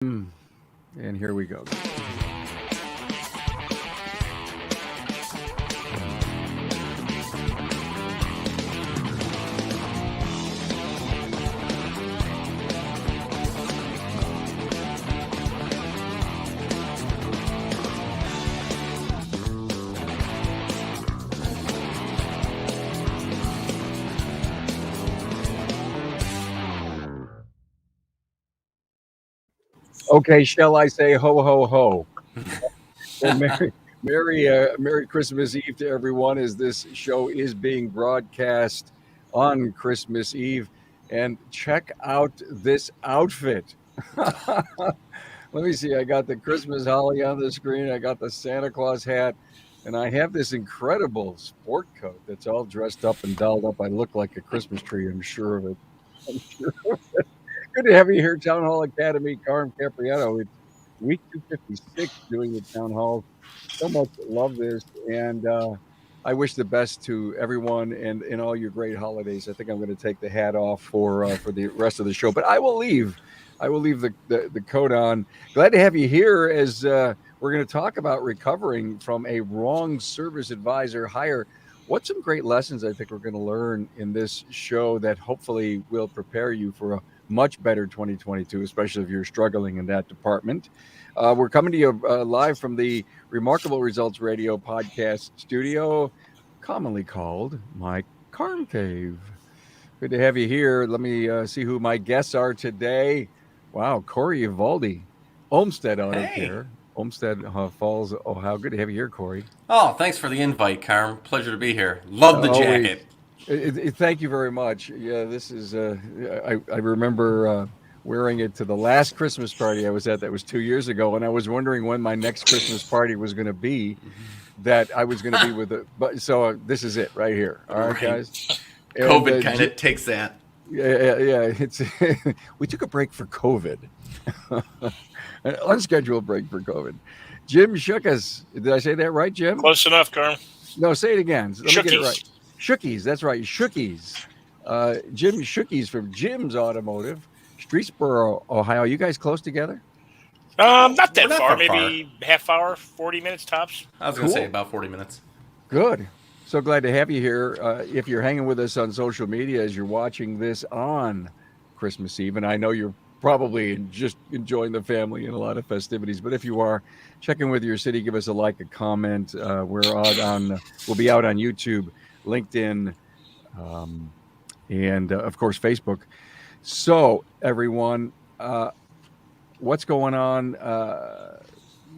And here we go. Okay, shall I say ho ho ho? Well, Merry Christmas Eve to everyone, as this show is being broadcast on Christmas Eve. And check out this outfit. Let me see. I got the Christmas holly on the screen. I got the Santa Claus hat. And I have this incredible sport coat that's all dressed up and dolled up. I look like a Christmas tree. I'm sure of it. I'm sure. Good to have you here, Town Hall Academy. Carm Capriano. It's week 256 doing the Town Hall. So much love this. And I wish the best to everyone and in all your great holidays. I think I'm going to take the hat off for the rest of the show, but I will leave. I will leave the coat on. Glad to have you here as we're going to talk about recovering from a wrong service advisor hire. What's some great lessons I think we're going to learn in this show that hopefully will prepare you for a much better 2022, especially if you're struggling in that department. We're coming to you live from the Remarkable Results Radio podcast studio, commonly called my Carm Cave. Good to have you here. Let me see who my guests are today. Wow, Corey Evaldi, Olmsted Auto Care, Olmsted Falls, Ohio. Good to have you here, Corey. Oh, thanks for the invite, Carm. Pleasure to be here. Love the jacket. Thank you very much. Yeah, this is. I remember wearing it to the last Christmas party I was at. That was 2 years ago, and I was wondering when my next Christmas party was going to be. That I was going to be with it. But so this is it right here. All right, guys. COVID kind of takes that. Yeah. It's we took a break for COVID, an unscheduled break for COVID. Jim Shookus. Did I say that right, Jim? Close enough, Carm. No, say it again. Let me get it right. Shookies. That's right. Shookies. Jim Shookies from Jim's Automotive, Streetsboro, Ohio. You guys close together? Not that far. Maybe half hour, 40 minutes tops. I was going to say about 40 minutes. Good. So glad to have you here. If you're hanging with us on social media as you're watching this on Christmas Eve, and I know you're probably just enjoying the family and a lot of festivities, but if you are, check in with your city, give us a like, a comment. We'll be out on YouTube, LinkedIn, and of course Facebook. So everyone, what's going on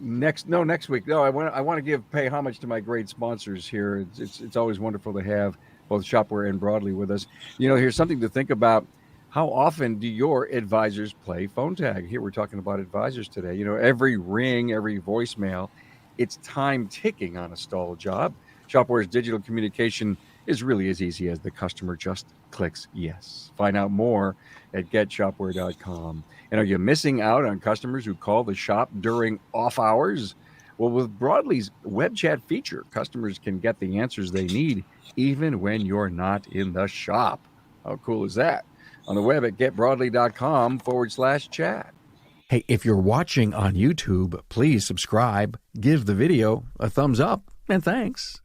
next week? No, I want to pay homage to my great sponsors here. It's always wonderful to have both Shopware and Broadly with us. Here's something to think about. How often do your advisors play phone tag? Here we're talking about advisors today. Every ring, every voicemail, it's time ticking on a stall job. Shopware's digital communication is really as easy as the customer just clicks yes. Find out more at getshopware.com. And are you missing out on customers who call the shop during off hours? Well, with Broadly's web chat feature, customers can get the answers they need even when you're not in the shop. How cool is that? On the web at getbroadly.com/chat. Hey, if you're watching on YouTube, please subscribe, give the video a thumbs up, and thanks.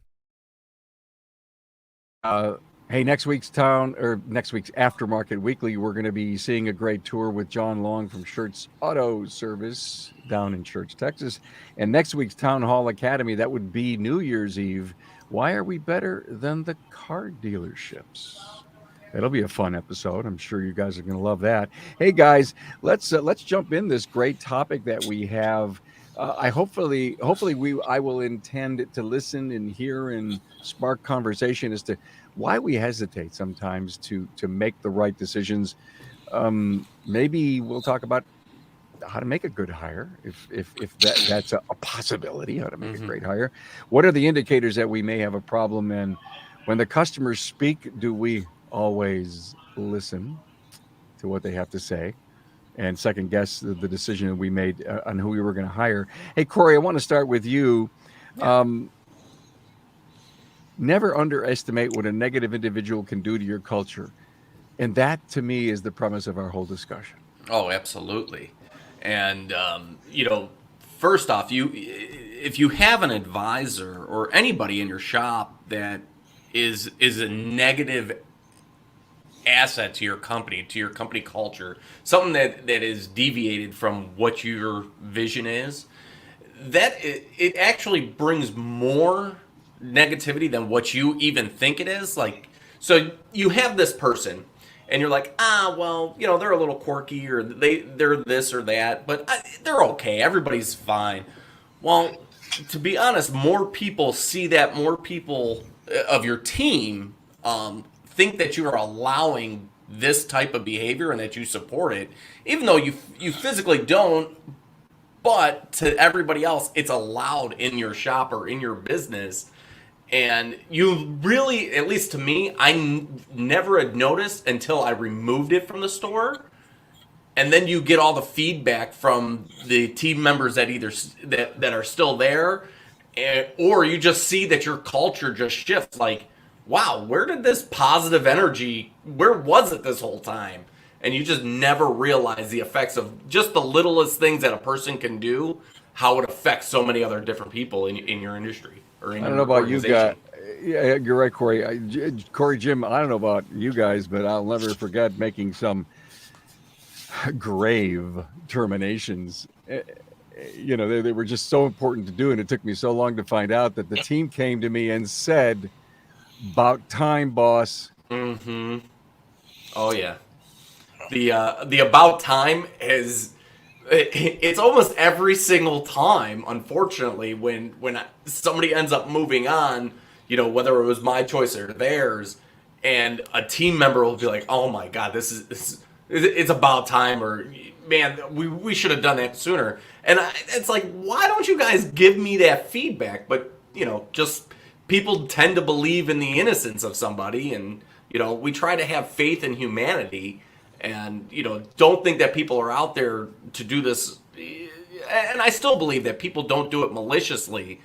Hey, next week's Aftermarket Weekly, we're going to be seeing a great tour with John Long from Schertz Auto Service down in Church, Texas. And next week's Town Hall Academy, that would be New Year's Eve. Why are we better than the car dealerships? It'll be a fun episode. I'm sure you guys are going to love that. Hey guys, let's jump in this great topic that we have. I will intend to listen and hear and spark conversation as to why we hesitate sometimes to make the right decisions. Maybe we'll talk about how to make a good hire, if that's a possibility, how to make a great hire. What are the indicators that we may have a problem? And when the customers speak, do we always listen to what they have to say and second guess the decision that we made on who we were going to hire? Hey, Corey, I want to start with you. Yeah. Never underestimate what a negative individual can do to your culture. And that, to me, is the premise of our whole discussion. Oh, absolutely. And first off, if you have an advisor or anybody in your shop that is a negative asset to your company culture, something that is deviated from what your vision is, that it actually brings more negativity than what you even think it is. Like, so you have this person and you're like, well, they're a little quirky, or they're this or that, but they're okay, everybody's fine. Well, to be honest, more people see that, more people of your team think that you are allowing this type of behavior and that you support it, even though you physically don't. But to everybody else, it's allowed in your shop or in your business. And you really, at least to me, never had noticed until I removed it from the store. And then you get all the feedback from the team members that either that are still there, or you just see that your culture just shifts. Like, wow, where did this positive energy? Where was it this whole time? And you just never realize the effects of just the littlest things that a person can do, how it affects so many other different people in your industry or in I don't your know about you guys. organization. Yeah, you're right, Corey, Jim. I don't know about you guys, but I'll never forget making some grave terminations. They were just so important to do, and it took me so long to find out that the team came to me and said, "About time, boss." Mm-hmm. Oh yeah. The about time is, it's almost every single time, unfortunately, when somebody ends up moving on, whether it was my choice or theirs, and a team member will be like, oh my god, it's about time, or man, we should have done that sooner. And it's like, why don't you guys give me that feedback? But just people tend to believe in the innocence of somebody, and we try to have faith in humanity. And, don't think that people are out there to do this. And I still believe that people don't do it maliciously,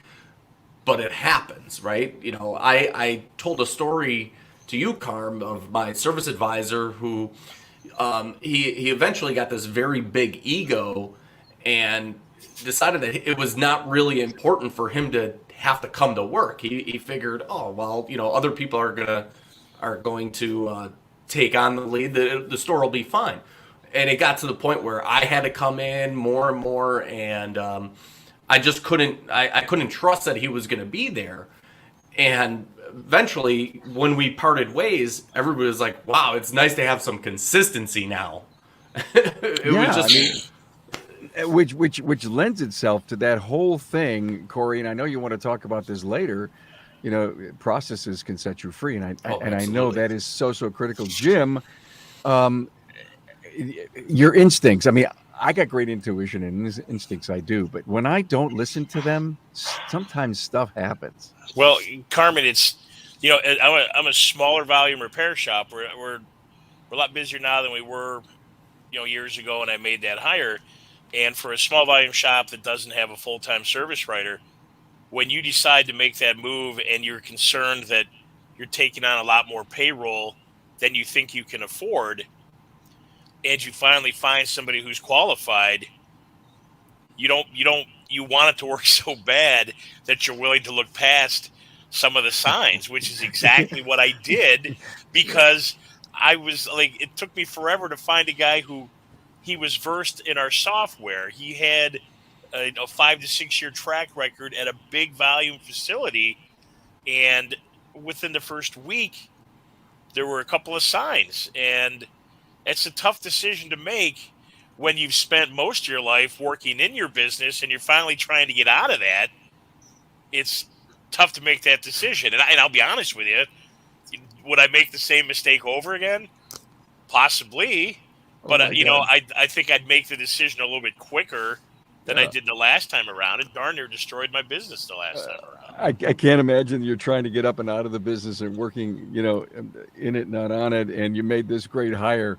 but it happens, right? I told a story to you, Carm, of my service advisor who he eventually got this very big ego and decided that it was not really important for him to have to come to work. He figured, oh, well, other people are going to take on the lead, the store will be fine. And it got to the point where I had to come in more and more, and I just couldn't trust that he was going to be there. And eventually, when we parted ways, everybody was like, wow, it's nice to have some consistency now. Was just... which lends itself to that whole thing, Corey, and I know you want to talk about this later. Processes can set you free, and I know that is so critical. Jim, your instincts. I mean, I got great intuition and instincts, I do, but when I don't listen to them, sometimes stuff happens. Well, Carmen, it's I'm a smaller volume repair shop. We're a lot busier now than we were, years ago, and I made that hire. And for a small volume shop that doesn't have a full-time service writer, when you decide to make that move and you're concerned that you're taking on a lot more payroll than you think you can afford, and you finally find somebody who's qualified, you want it to work so bad that you're willing to look past some of the signs, which is exactly what I did, because I was like, it took me forever to find a guy who he was versed in our software. He had a 5 to 6 year track record at a big volume facility, and within the first week there were a couple of signs, and it's a tough decision to make when you've spent most of your life working in your business and you're finally trying to get out of that. It's tough to make that decision, and I'll be honest with you, would I make the same mistake over again? Possibly, but I think I'd make the decision a little bit quicker than I did the last time around. It darn near destroyed my business the last time around. I can't imagine you're trying to get up and out of the business and working, in it, not on it, and you made this great hire.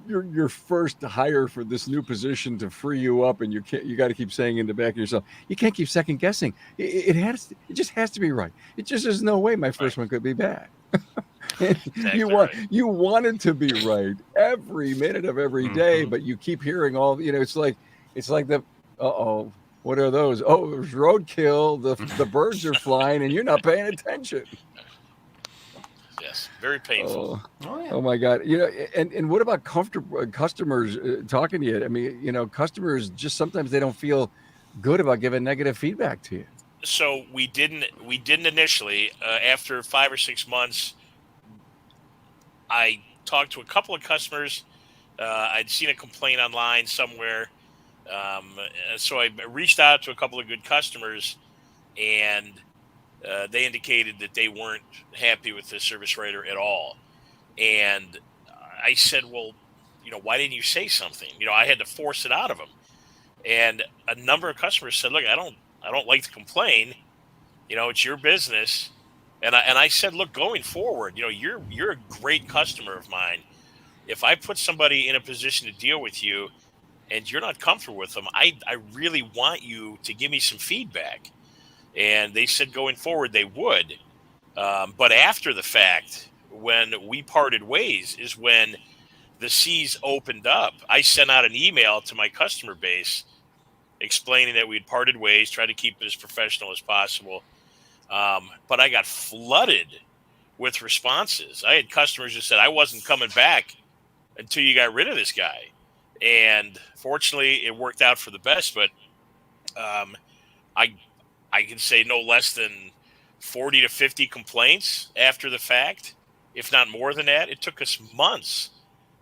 Your first hire for this new position to free you up, and you got to keep saying in the back of yourself, you can't keep second guessing. It just has to be right. There's no way my first one could be bad. Exactly you want it to be right every minute of every day, but you keep hearing all, it's like It's like what are those? Oh, it was roadkill. The birds are flying, and you're not paying attention. Yes, very painful. Oh yeah. Oh my God! And what about comfortable customers talking to you? I mean, customers just sometimes they don't feel good about giving negative feedback to you. So we didn't initially. After 5 or 6 months, I talked to a couple of customers. I'd seen a complaint online somewhere, so I reached out to a couple of good customers, and they indicated that they weren't happy with the service writer at all. And I said, well, why didn't you say something? I had to force it out of them. And a number of customers said, look, I don't like to complain. It's your business. And I said, look, going forward, you're a great customer of mine. If I put somebody in a position to deal with you and you're not comfortable with them, I really want you to give me some feedback. And they said going forward they would. But after the fact, when we parted ways is when the seas opened up. I sent out an email to my customer base explaining that we'd parted ways, tried to keep it as professional as possible. But I got flooded with responses. I had customers that said I wasn't coming back until you got rid of this guy. And fortunately, it worked out for the best. But I can say no less than 40 to 50 complaints after the fact, if not more than that. It took us months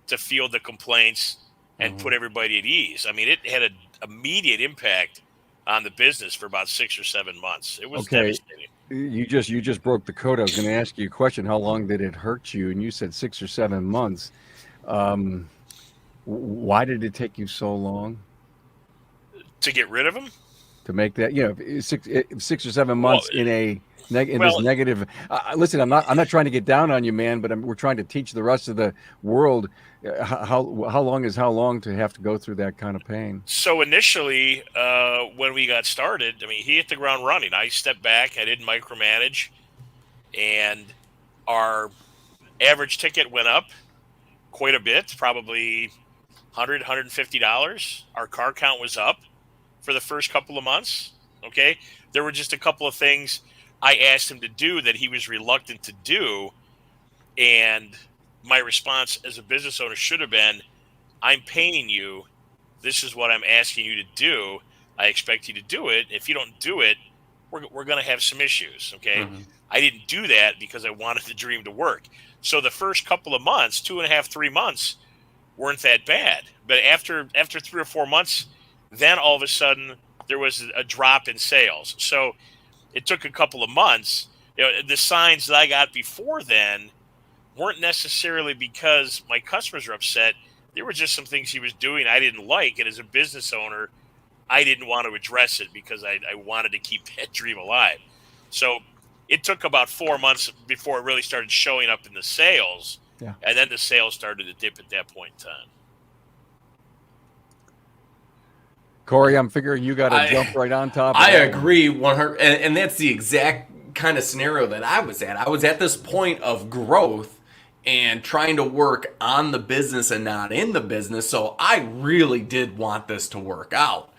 to field the complaints and put everybody at ease. I mean, it had an immediate impact on the business for about 6 or 7 months. It was devastating. You just broke the code. I was going to ask you a question. How long did it hurt you? And you said 6 or 7 months. Why did it take you so long To get rid of him? to make that? 6 or 7 months in this negative. Listen, I'm not trying to get down on you, man, but we're trying to teach the rest of the world how long is how long to have to go through that kind of pain. So initially, when we got started, I mean, he hit the ground running. I stepped back. I didn't micromanage, and our average ticket went up quite a bit, probably $100, $150. Our car count was up for the first couple of months. Okay, there were just a couple of things I asked him to do that he was reluctant to do, and my response as a business owner should have been, I'm paying you. This is what I'm asking you to do. I expect you to do it. If you don't do it, we're going to have some issues. Okay. I didn't do that because I wanted the dream to work. So the first couple of months, 2.5, 3 months, weren't that bad. But after 3 or 4 months, then all of a sudden there was a drop in sales. So it took a couple of months. The signs that I got before then weren't necessarily because my customers were upset. There were just some things he was doing I didn't like. And as a business owner, I didn't want to address it because I wanted to keep that dream alive. So it took about 4 months before it really started showing up in the sales. Yeah. And then the sales started to dip at that point in time. Corey, I'm figuring you got to jump right on top of I that. agree 100, and that's the exact kind of scenario that I was at. I was at this point of growth and trying to work on the business and not in the business, so I really did want this to work out.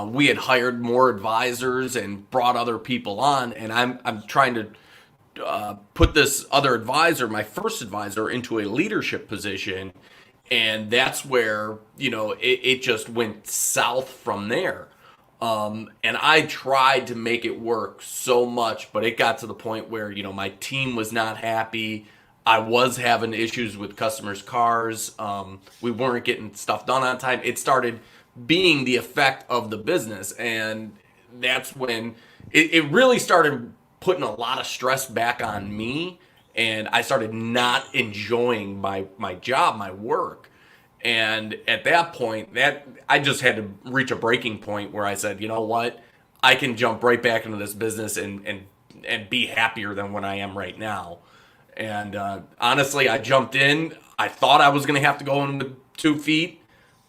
We had hired more advisors and brought other people on, and I'm trying to put this other advisor, my first advisor, into a leadership position. And that's where, it just went south from there. And I tried to make it work so much, but it got to the point where, my team was not happy. I was having issues with customers' cars. We weren't getting stuff done on time. It started being the effect of the business. And that's when it really started putting a lot of stress back on me. And I started not enjoying my job, my work. And at that point, I just had to reach a breaking point where I said, you know what? I can jump right back into this business and be happier than what I am right now. And honestly, I jumped in. I thought I was going to have to go in with 2 feet.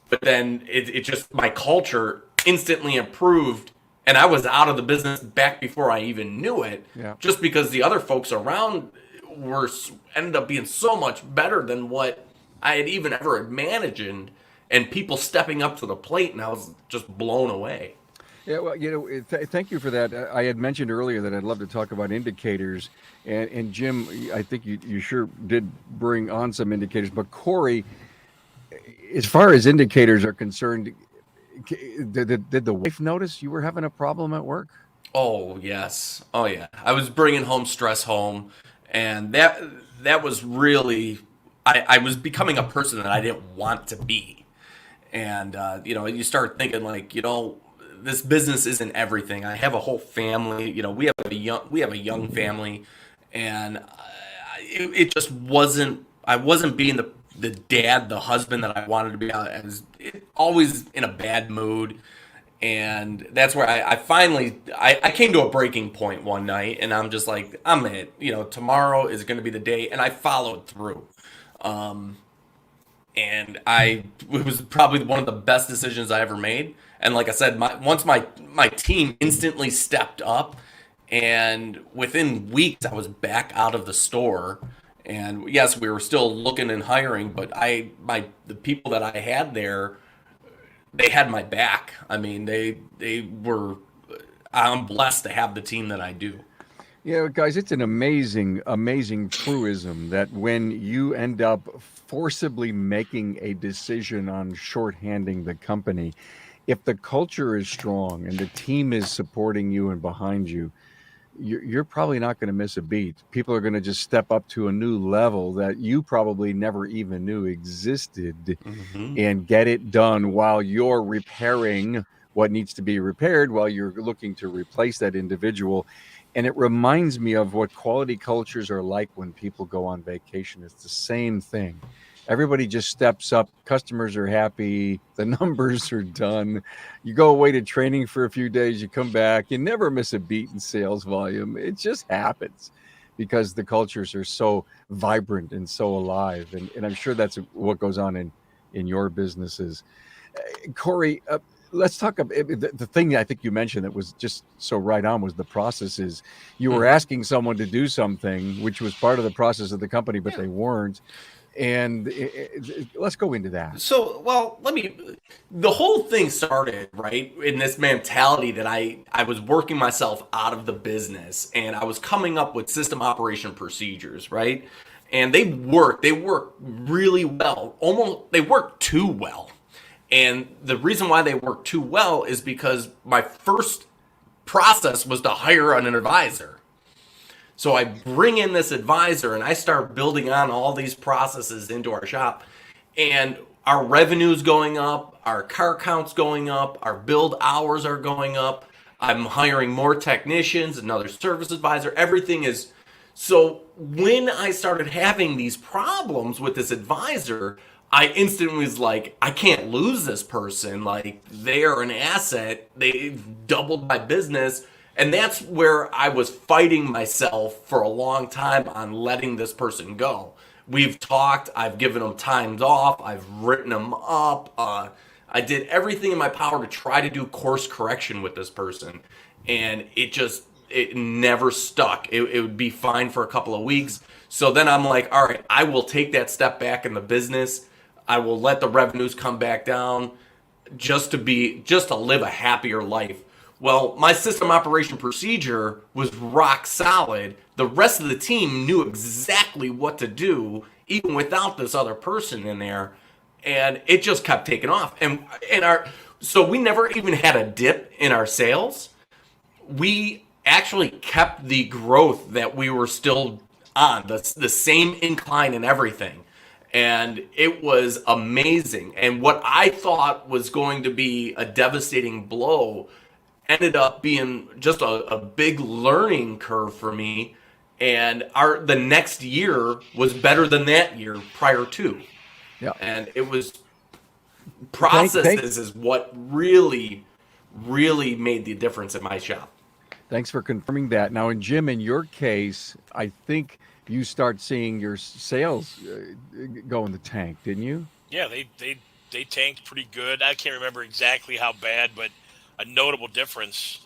But then it just, my culture instantly improved. And I was out of the business back before I even knew it. Yeah. Just because the other folks around ended up being so much better than what I had even ever imagined. and people stepping up to the plate, and I was just blown away. Yeah, well, thank you for that. I had mentioned earlier that I'd love to talk about indicators, and Jim, I think you sure did bring on some indicators. But Corey, as far as indicators are concerned, did the wife notice you were having a problem at work? Oh yes, oh yeah. I was bringing home stress home, and that was really I was becoming a person that I didn't want to be. And you start thinking like, this business isn't everything. I have a whole family. We have a young family, and it just wasn't. I wasn't being the dad, the husband that I wanted to be. I was always in a bad mood, and that's where I finally I came to a breaking point one night, and I'm just like, I'm it. Tomorrow is going to be the day, and I followed through. Um, and it was probably one of the best decisions I ever made. And like I said, once my team instantly stepped up, and within weeks I was back out of the store. And yes, we were still looking and hiring, but the people that I had there, they had my back. I mean, they were. I'm blessed to have the team that I do. Yeah, guys, it's an amazing truism that when you end up forcibly making a decision on shorthanding the company, if the culture is strong and the team is supporting you and behind you, you're probably not going to miss a beat. People are going to just step up to a new level that you probably never even knew existed Hmm. and get it done while you're repairing what needs to be repaired, while you're looking to replace that individual. And it reminds me of what quality cultures are like when people go on vacation. It's the same thing. Everybody just steps up. Customers are happy. The numbers are done. You go away to training for a few days. You come back. You never miss a beat in sales volume. It just happens because the cultures are so vibrant and so alive. And I'm sure that's what goes on in your businesses. Corey, let's talk about the thing I think you mentioned that was just so right on was the processes. You were asking someone to do something, which was part of the process of the company, but they weren't. And let's go into that. So, well, the whole thing started, right, in this mentality that I was working myself out of the business, and I was coming up with system operation procedures, right? And they work really well. They work too well. And the reason why they work too well is because my first process was to hire an advisor. So I bring in this advisor and I start building on all these processes into our shop. And our revenue's going up, our car count's going up, our build hours are going up. I'm hiring more technicians, another service advisor. Everything is. So when I started having these problems with this advisor, I instantly was like, I can't lose this person. Like, they are an asset. They've doubled my business. And that's where I was fighting myself for a long time on letting this person go. We've talked. I've given them times off. I've written them up. I did everything in my power to try to do course correction with this person. And it never stuck. It would be fine for a couple of weeks. So then I'm like, all right, I will take that step back in the business. I will let the revenues come back down just to live a happier life. Well, my system operation procedure was rock solid. The rest of the team knew exactly what to do, even without this other person in there, and it just kept taking off. So we never even had a dip in our sales. We actually kept the growth that we were still on, the same incline and everything. And it was amazing. And what I thought was going to be a devastating blow ended up being just a big learning curve for me. And the next year was better than that year prior to. Yeah. And it was processes is what really, really made the difference in my shop. Thanks for confirming that. Now, Jim, in your case, I think you start seeing your sales go in the tank, didn't you? Yeah, they tanked pretty good. I can't remember exactly how bad, but a notable difference,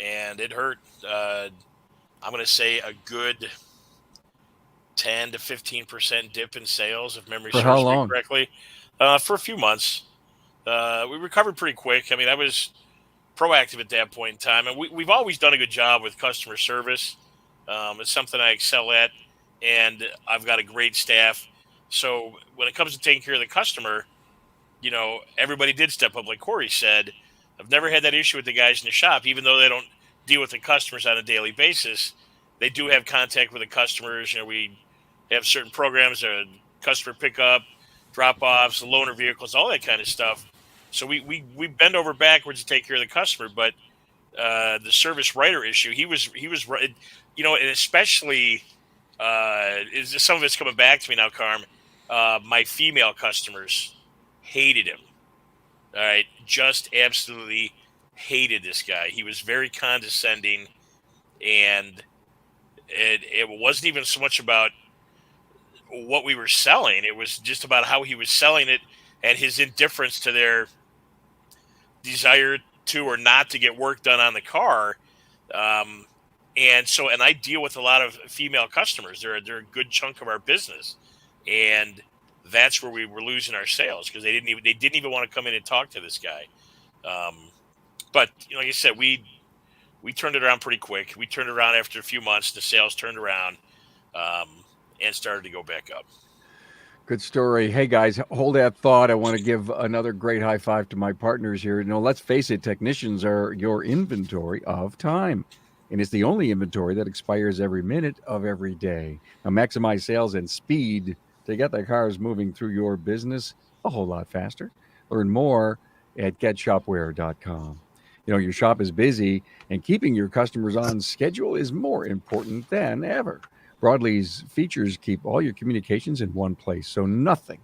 and it hurt. I'm going to say a good 10 to 15% dip in sales, if memory For how serves me long? correctly. For a few months. We recovered pretty quick. I mean, I was proactive at that point in time, and we've always done a good job with customer service. It's something I excel at, and I've got a great staff. So when it comes to taking care of the customer, everybody did step up, like Corey said. I've never had that issue with the guys in the shop, even though they don't deal with the customers on a daily basis. They do have contact with the customers. We have certain programs, customer pickup, drop-offs, loaner vehicles, all that kind of stuff. So we bend over backwards to take care of the customer. But the service writer issue, he was right, and especially some of it's coming back to me now, Carm. My female customers hated him. All right, just absolutely hated this guy. He was very condescending, and it wasn't even so much about what we were selling. It was just about how he was selling it and his indifference to their desire to or not to get work done on the car. And I deal with a lot of female customers. They're a good chunk of our business, and that's where we were losing our sales because they didn't even want to come in and talk to this guy. But like I said, we turned it around pretty quick. We turned it around after a few months. The sales turned around and started to go back up. Good story. Hey guys, hold that thought. I want to give another great high five to my partners here. Let's face it, technicians are your inventory of time. And it's the only inventory that expires every minute of every day. Now, maximize sales and speed to get the cars moving through your business a whole lot faster. Learn more at getshopware.com. Your shop is busy, and keeping your customers on schedule is more important than ever. Broadly's features keep all your communications in one place, so nothing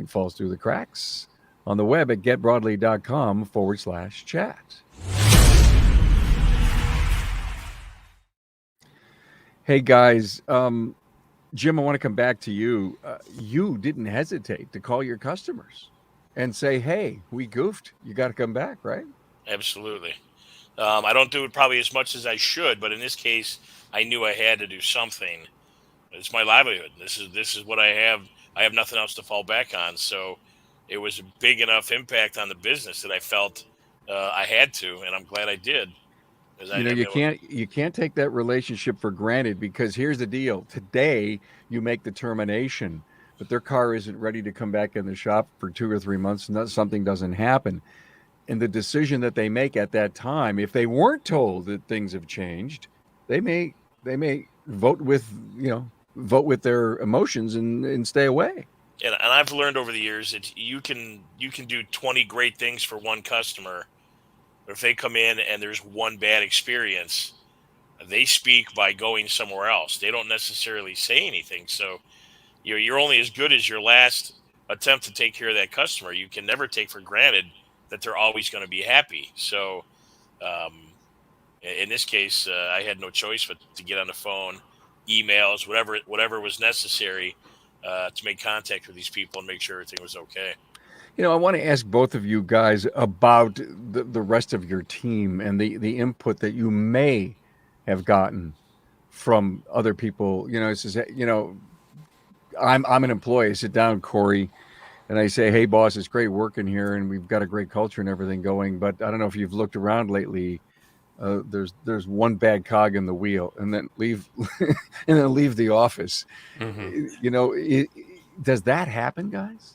falls through the cracks. On the web at getbroadly.com/chat. Hey guys, Jim, I want to come back to you. You didn't hesitate to call your customers and say, hey, we goofed. You got to come back, right? Absolutely. I don't do it probably as much as I should, but in this case, I knew I had to do something. It's my livelihood. This is what I have. I have nothing else to fall back on. So it was a big enough impact on the business that I felt I had to, and I'm glad I did. You can't take that relationship for granted, because here's the deal. Today you make the termination, but their car isn't ready to come back in the shop for 2 or 3 months. Something doesn't happen. And the decision that they make at that time, if they weren't told that things have changed, they may vote with their emotions and stay away. And I've learned over the years that you can do 20 great things for one customer, but if they come in and there's one bad experience, they speak by going somewhere else. They don't necessarily say anything. So you're only as good as your last attempt to take care of that customer. You can never take for granted that they're always going to be happy. So in this case, I had no choice but to get on the phone, emails, whatever was necessary to make contact with these people and make sure everything was okay. I want to ask both of you guys about the rest of your team and the input that you may have gotten from other people. It says, I'm an employee. I sit down, Corey, and I say, hey, boss, it's great working here, and we've got a great culture and everything going. But I don't know if you've looked around lately. There's one bad cog in the wheel, and then leave the office. Mm-hmm. Does that happen, guys?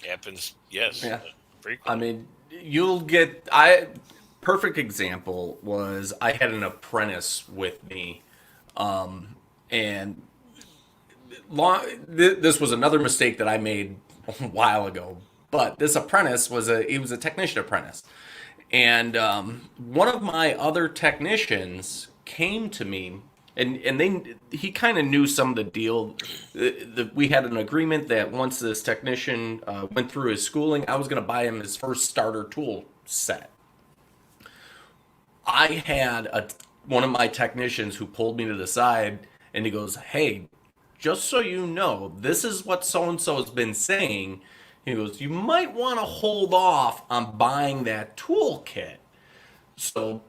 Happens, yes. Yeah. Frequently. I mean, perfect example was I had an apprentice with me, and this was another mistake that I made a while ago. But this apprentice was a technician apprentice, and one of my other technicians came to me. And he kind of knew some of the deal. We had an agreement that once this technician went through his schooling, I was going to buy him his first starter tool set. I had one of my technicians who pulled me to the side, and he goes, hey, just so you know, this is what so-and-so has been saying. He goes, you might want to hold off on buying that tool kit. So,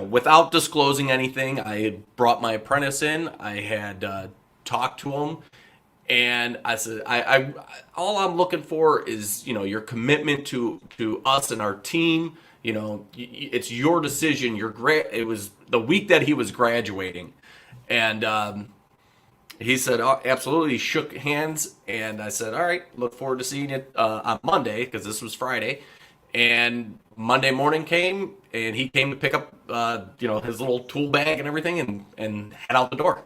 without disclosing anything, I had brought my apprentice in. I had talked to him. And I said, I all I'm looking for is, your commitment to us and our team. It's your decision. It was the week that he was graduating, and he said, oh, absolutely. He shook hands, and I said, all right, look forward to seeing you on Monday, because this was Friday. And Monday morning came, and he came to pick up, his little tool bag and everything, and head out the door.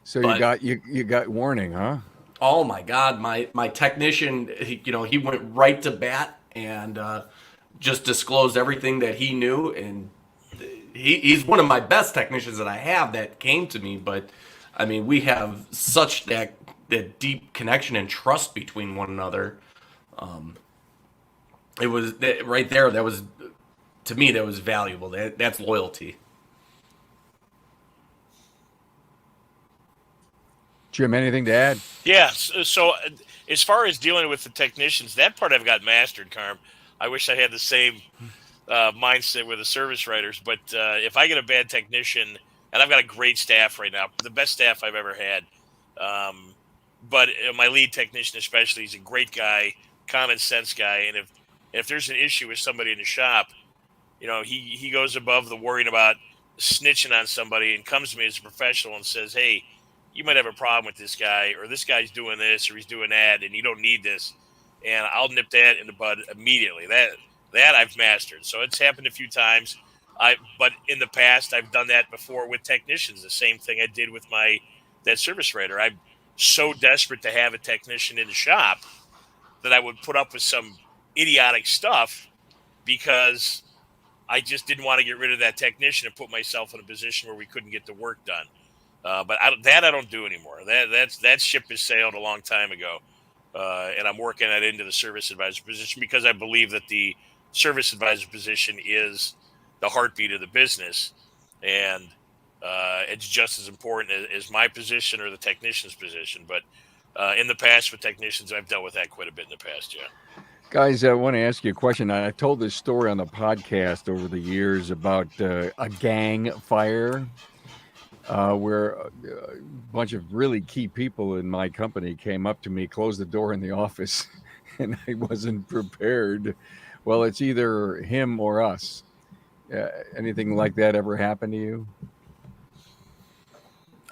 So But you got warning, huh? oh my God, my technician, he went right to bat and just disclosed everything that he knew, and he's one of my best technicians that I have that came to me. But I mean, we have such that deep connection and trust between one another. It was right there. That was, to me, that was valuable. That's loyalty. Jim, anything to add? Yeah. So as far as dealing with the technicians, that part I've got mastered, Carm. I wish I had the same mindset with the service writers. But if I get a bad technician, and I've got a great staff right now, the best staff I've ever had. But my lead technician, especially, he's a great guy, common sense guy. And if there's an issue with somebody in the shop, he goes above the worrying about snitching on somebody and comes to me as a professional and says, hey, you might have a problem with this guy, or this guy's doing this, or he's doing that, and you don't need this. And I'll nip that in the bud immediately. That I've mastered. So it's happened a few times. But in the past, I've done that before with technicians. The same thing I did with that service writer. I'm so desperate to have a technician in the shop that I would put up with some idiotic stuff because I just didn't want to get rid of that technician and put myself in a position where we couldn't get the work done. But I don't do anymore. That ship has sailed a long time ago, and I'm working that into the service advisor position because I believe that the service advisor position is the heartbeat of the business, and it's just as important as my position or the technician's position. But in the past, with technicians, I've dealt with that quite a bit in the past. Yeah. Guys, I want to ask you a question. I told this story on the podcast over the years about a gang fire where a bunch of really key people in my company came up to me, closed the door in the office, and I wasn't prepared. Well, it's either him or us. Anything like that ever happen to you?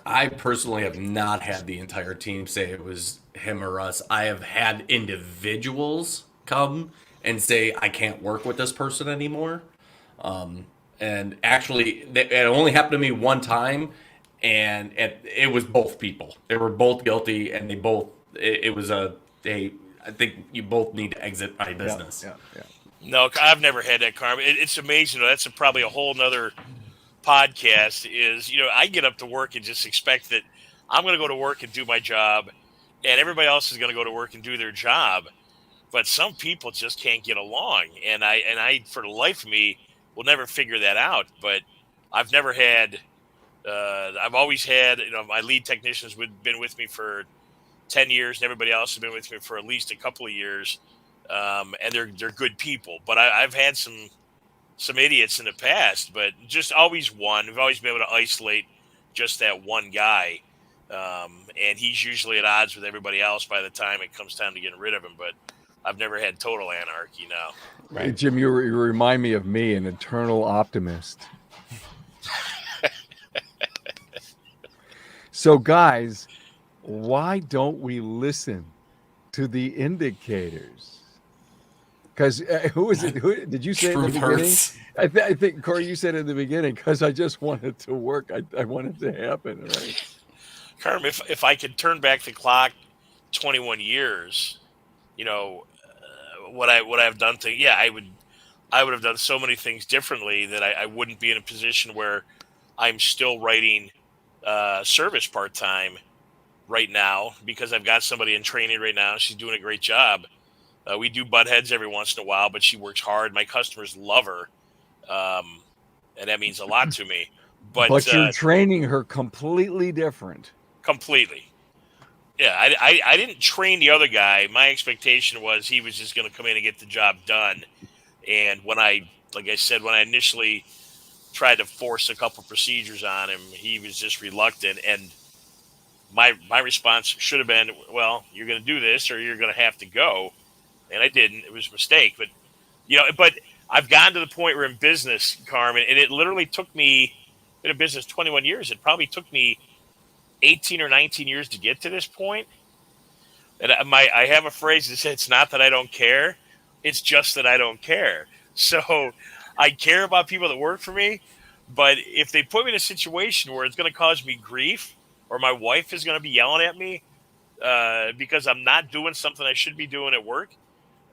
I personally have not had the entire team say it was him or us. I have had individuals come and say, I can't work with this person anymore. And actually, it only happened to me one time, and it was both people. They were both guilty, and it was I think you both need to exit my business. Yeah. No, I've never had that, Carmen. It's amazing. That's probably a whole nother podcast. Is I get up to work and just expect that I'm going to go to work and do my job, and everybody else is going to go to work and do their job. But some people just can't get along, and I for the life of me will never figure that out. But I've never had. I've always had. My lead technicians been with me for 10 years, and everybody else has been with me for at least a couple of years. And they're good people, but I've had some idiots in the past, but just always one. We've always been able to isolate just that one guy, and he's usually at odds with everybody else by the time it comes time to get rid of him. But I've never had total anarchy. No. Right. Jim, you remind me of me, an eternal optimist. So, guys, why don't we listen to the indicators? Because who is it? Who did you say in the beginning? I think Corey, you said in the beginning because I just wanted to work. I wanted it to happen. Right, Carm, if I could turn back the clock 21 years, what I've done I would have done so many things differently that I wouldn't be in a position where I'm still writing service part time right now because I've got somebody in training right now. She's doing a great job. We do butt heads every once in a while, but she works hard. My customers love her, and that means a lot to me. But you're training her completely different. Completely. Yeah, I didn't train the other guy. My expectation was he was just going to come in and get the job done. And when I initially tried to force a couple procedures on him, he was just reluctant. And my response should have been, well, you're going to do this or you're going to have to go. And I didn't. It was a mistake. But, but I've gotten to the point where in business, Carmen, and it literally took me, been in business 21 years. It probably took me 18 or 19 years to get to this point. And I have a phrase that says, it's not that I don't care. It's just that I don't care. So I care about people that work for me. But if they put me in a situation where it's going to cause me grief or my wife is going to be yelling at me because I'm not doing something I should be doing at work,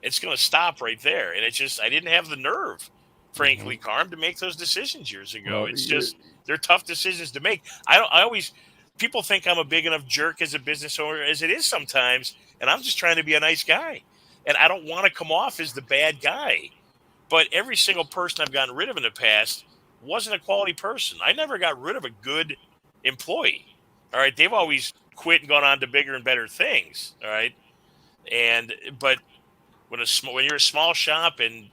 it's going to stop right there. And it's just, I didn't have the nerve, frankly, Carm, to make those decisions years ago. Well, it's just, they're tough decisions to make. People think I'm a big enough jerk as a business owner as it is sometimes. And I'm just trying to be a nice guy. And I don't want to come off as the bad guy. But every single person I've gotten rid of in the past wasn't a quality person. I never got rid of a good employee. All right. They've always quit and gone on to bigger and better things. All right. But when you're a small shop and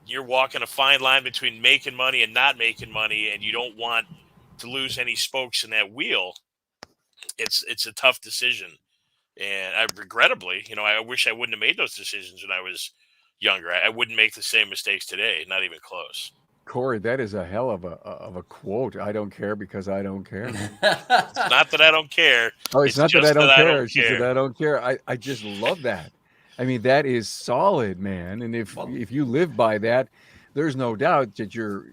you're walking a fine line between making money and not making money, and you don't want to lose any spokes in that wheel, it's a tough decision. And I regrettably, I wish I wouldn't have made those decisions when I was younger. I wouldn't make the same mistakes today, not even close. Corey, that is a hell of a quote. I don't care because I don't care. It's not that I don't care. Oh, it's not that I don't care. She care. said I don't care. I just love that. I mean, that is solid, man. And if you live by that, there's no doubt that you're,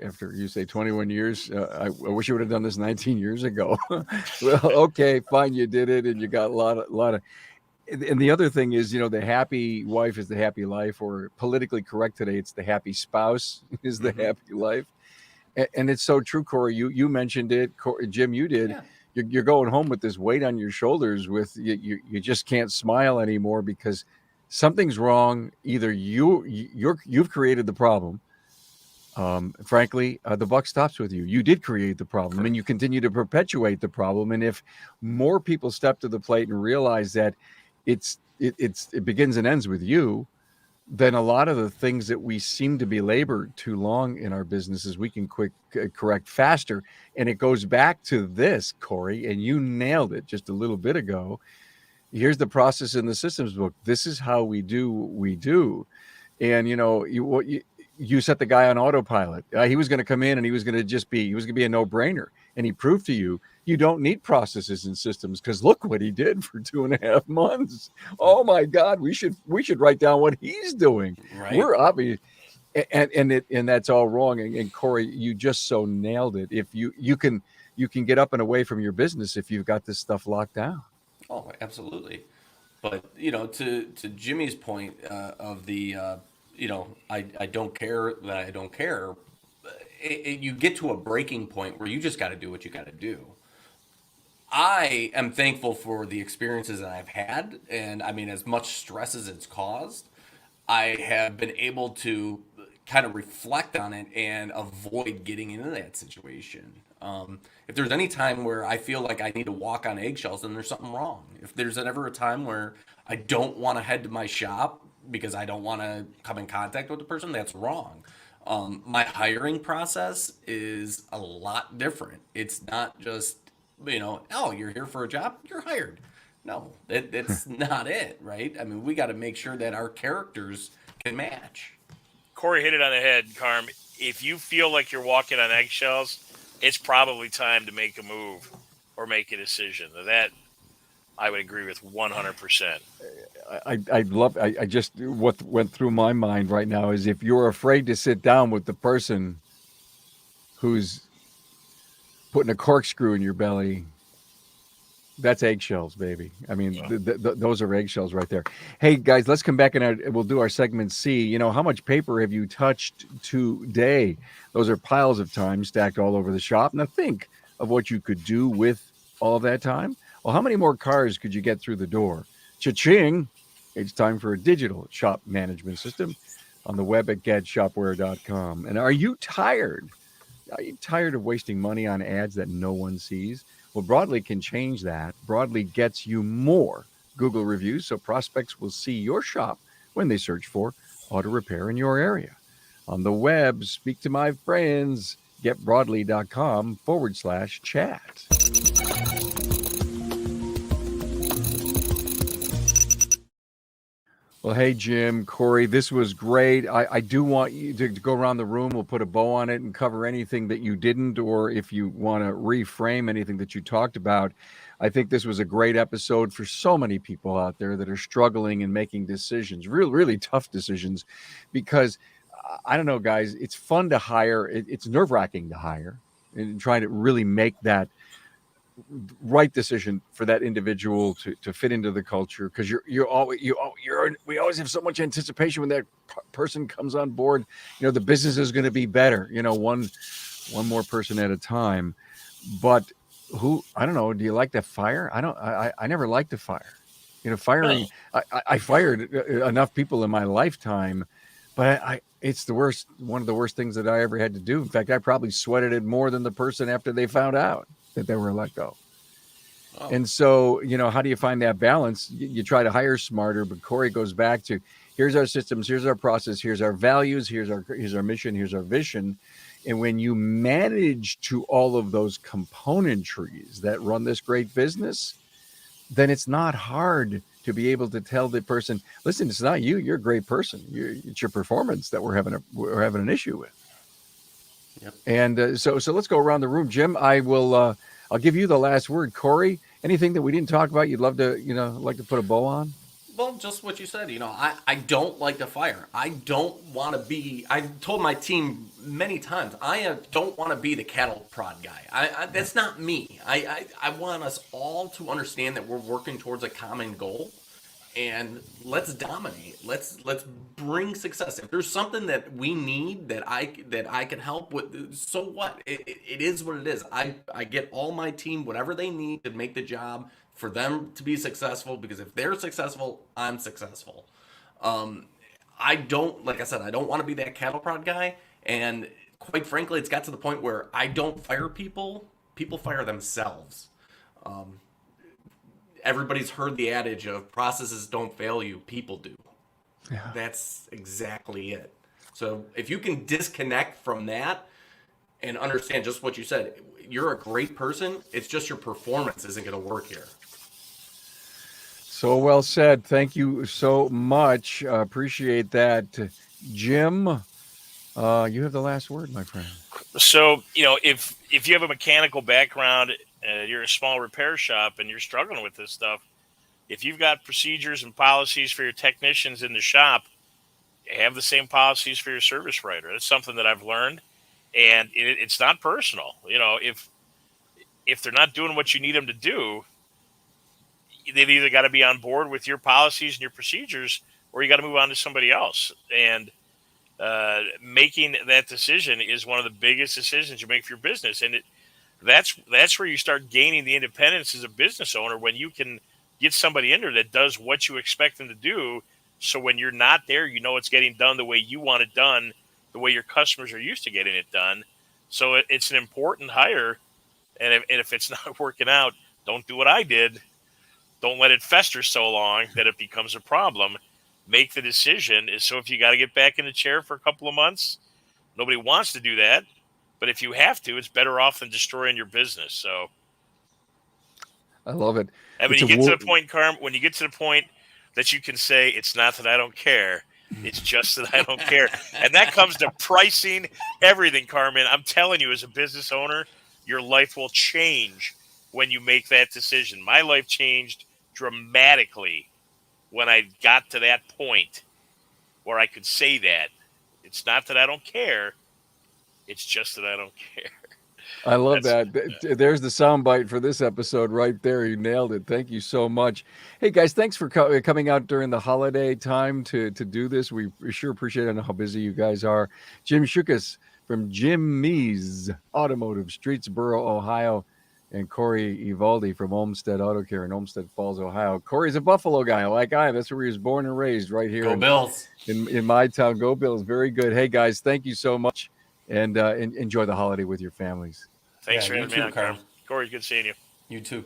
after you say 21 years, I wish you would have done this 19 years ago. Well, okay, fine, you did it, and you got a lot of. And the other thing is, the happy wife is the happy life, or politically correct today, it's the happy spouse is the happy life. And it's so true, Corey. You mentioned it, Jim. You did. Yeah. You're going home with this weight on your shoulders. With you just can't smile anymore because something's wrong. Either you've created the problem. Frankly, the buck stops with you. You did create the problem, and you continue to perpetuate the problem. And if more people step to the plate and realize that it begins and ends with you, then a lot of the things that we seem to be labored too long in our businesses, we can correct faster. And it goes back to this, Corey, and you nailed it just a little bit ago. Here's the process in the systems book. This is how we do what we do. And, you set the guy on autopilot. He was going to come in and he was going to be a no-brainer. And he proved to you don't need processes and systems, because look what he did for 2.5 months. Oh my God, we should write down what he's doing. Right. We're obvious, and that's all wrong. And Corey, you just so nailed it. If you can get up and away from your business if you've got this stuff locked down. Oh, absolutely. But to Jimmy's point of the I don't care that I don't care. You get to a breaking point where you just got to do what you got to do. I am thankful for the experiences that I've had, and I mean, as much stress as it's caused, I have been able to kind of reflect on it and avoid getting into that situation. If there's any time where I feel like I need to walk on eggshells, then there's something wrong. If there's ever a time where I don't want to head to my shop because I don't want to come in contact with the person, that's wrong. My hiring process is a lot different. It's not just, oh, you're here for a job, you're hired. No, it's not it, right? I mean, we got to make sure that our characters can match. Corey hit it on the head, Carm. If you feel like you're walking on eggshells, it's probably time to make a move or make a decision. That I would agree with 100%. I just, what went through my mind right now is, if you're afraid to sit down with the person who's putting a corkscrew in your belly, that's eggshells, baby. I mean, those are eggshells right there. Hey guys, let's come back and we'll do our segment C. How much paper have you touched today? Those are piles of time stacked all over the shop. Now think of what you could do with all that time. Well, how many more cars could you get through the door? Cha-ching! It's time for a digital shop management system on the web at gadshopware.com. And are you tired? Are you tired of wasting money on ads that no one sees? Well, Broadly can change that. Broadly gets you more Google reviews, so prospects will see your shop when they search for auto repair in your area. On the web, speak to my friends. GetBroadly.com/chat. Well, hey, Jim, Corey, this was great. I do want you to go around the room. We'll put a bow on it and cover anything that you didn't, or if you want to reframe anything that you talked about. I think this was a great episode for so many people out there that are struggling and making decisions, really tough decisions, because I don't know, guys, it's fun to hire. It's nerve-wracking to hire and trying to really make that right decision for that individual to fit into the culture, because we always have so much anticipation when that person comes on board. The business is going to be better, one more person at a time. But I don't know, do you like to fire? I never liked to fire. Firing, I fired enough people in my lifetime, but it's one of the worst things that I ever had to do. In fact, I probably sweated it more than the person after they found out that they were let go. Oh. And so, how do you find that balance? You try to hire smarter, but Corey goes back to, here's our systems, here's our process, here's our values, here's our mission, here's our vision. And when you manage to all of those componentries that run this great business, then it's not hard to be able to tell the person, listen, it's not you, you're a great person. It's your performance that we're having an issue with. Yep. And so let's go around the room. Jim, I'll give you the last word. Corey, anything that we didn't talk about you'd love to, like to put a bow on? Well, just what you said, I don't like to fire. I don't want to be, I told my team many times, I don't want to be the cattle prod guy. That's not me. I want us all to understand that we're working towards a common goal, and let's dominate. Let's bring success. If there's something that we need that I can help with, so what? It is what it is. I get all my team whatever they need to make the job for them to be successful, because if they're successful, I'm successful. I don't want to be that cattle prod guy, and quite frankly, it's got to the point where I don't fire people. People fire themselves. Everybody's heard the adage of processes don't fail you, people do. Yeah. That's exactly it. So if you can disconnect from that and understand just what you said, you're a great person. It's just your performance isn't going to work here. So well said. Thank you so much. Appreciate that. Jim, you have the last word, my friend. So, if you have a mechanical background, you're a small repair shop and you're struggling with this stuff, if you've got procedures and policies for your technicians in the shop, have the same policies for your service writer. That's something that I've learned, and it's not personal. If they're not doing what you need them to do, they've either got to be on board with your policies and your procedures, or you got to move on to somebody else. And making that decision is one of the biggest decisions you make for your business. And that's where you start gaining the independence as a business owner, when you can get somebody in there that does what you expect them to do. So when you're not there, it's getting done the way you want it done, the way your customers are used to getting it done. So it's an important hire. And if it's not working out, don't do what I did. Don't let it fester so long that it becomes a problem. Make the decision. So if you got to get back in the chair for a couple of months, nobody wants to do that. But if you have to, it's better off than destroying your business. So I love it. And when you get to the point, Carm, when you get to the point that you can say, it's not that I don't care, it's just that I don't care. And that comes to pricing everything, Carmen. I'm telling you, as a business owner, your life will change when you make that decision. My life changed dramatically when I got to that point where I could say that. It's not that I don't care. It's just that I don't care. I love that. There's the soundbite for this episode right there. You nailed it. Thank you so much. Hey, guys, thanks for coming out during the holiday time to do this. We sure appreciate it. I know how busy you guys are. Jim Shukas from Jimmy's Automotive, Streetsboro, Ohio, and Corey Evaldi from Olmsted Auto Care in Olmsted Falls, Ohio. Corey's a Buffalo guy, like I am. That's where he was born and raised, right here. Go Bills. In my town. Go Bills. Very good. Hey, guys, thank you so much. And enjoy the holiday with your families. Thanks for having me on, Carm. Corey, good seeing you. You too.